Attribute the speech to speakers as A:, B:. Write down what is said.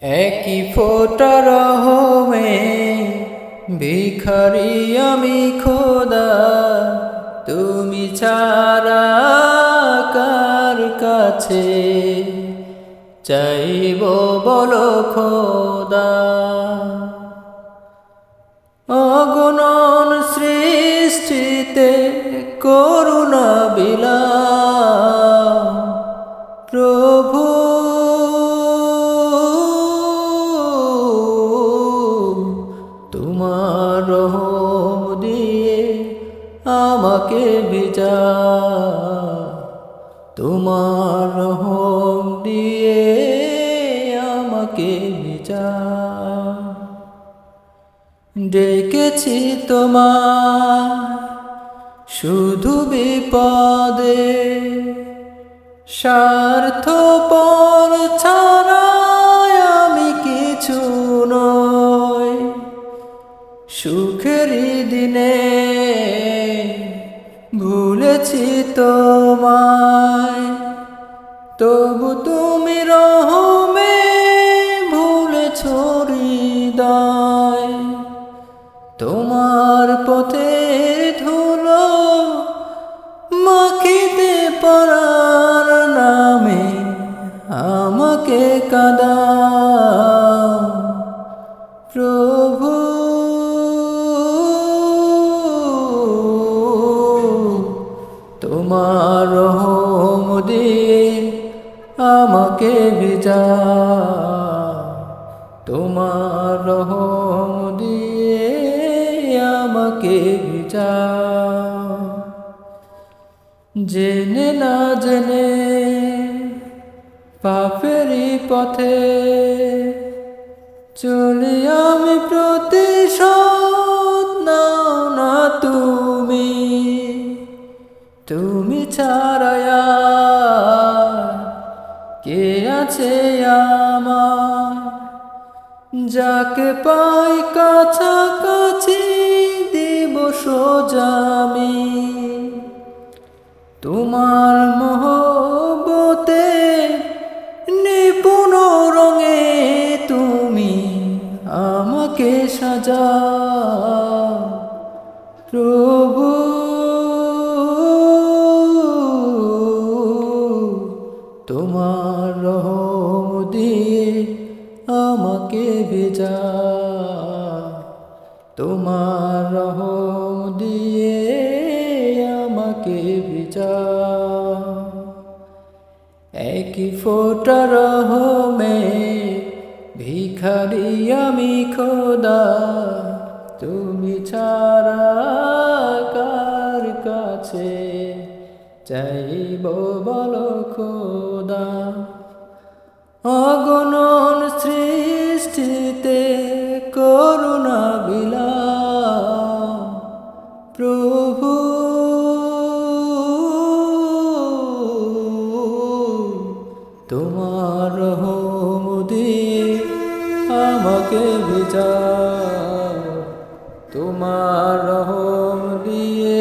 A: একই ফোঁটা রহমে ভিখারি আমি খোদা, তুমি ছাড়া কার কাছে চাইব বলো খোদা। অগণন সৃষ্টিতে করুণা বিলা প্রভু, তোমার রহম দিয়ে আমাকে ভিজা, তোমার রহম দিয়ে আমাকে ভিজা। ডেকেছি তোমার শুধু বিপদে, স্বার্থপর ছাড়া আমি কিছু নই। সুখেরই দিনে ভুলেছি তোমায়, তবু তুমি রহমে ভুলেছ হৃদয়। তোমার পথে ধুলো মাখিতে পরার নামে আমাকে কাঁদাও প্রভু। তোমার রহম দিয়ে আমাকে ভিজা, তোমার রহম দিয়ে আমাকে ভিজা। জেনে না জেনে পাপেরই পথে চলি আমি, প্রতিশোধ নাও না তুমি। তুমি ছাড়া কে আছে আমার, যাকে পাই কাছাকাছি দিব সোজা আমি। তোমার মহব্বতে নিপুণ রঙে তুমি আমাকে সাজাও প্রভু। তোমার রহম দিয়ে আমাকে ভেজা, তোমার রহম দিয়ে আমাকে ভেজা। একই ফোঁটা রহমে ভিখারি আমি খোদা, তুমি ছাড়া কার কাছে চাইব বলো খোদা। অগণন সৃষ্টিতে করুণা বিলা প্রভু, তোমার রহম দিয়ে আমাকে ভিজা, তোমার রহম দিয়ে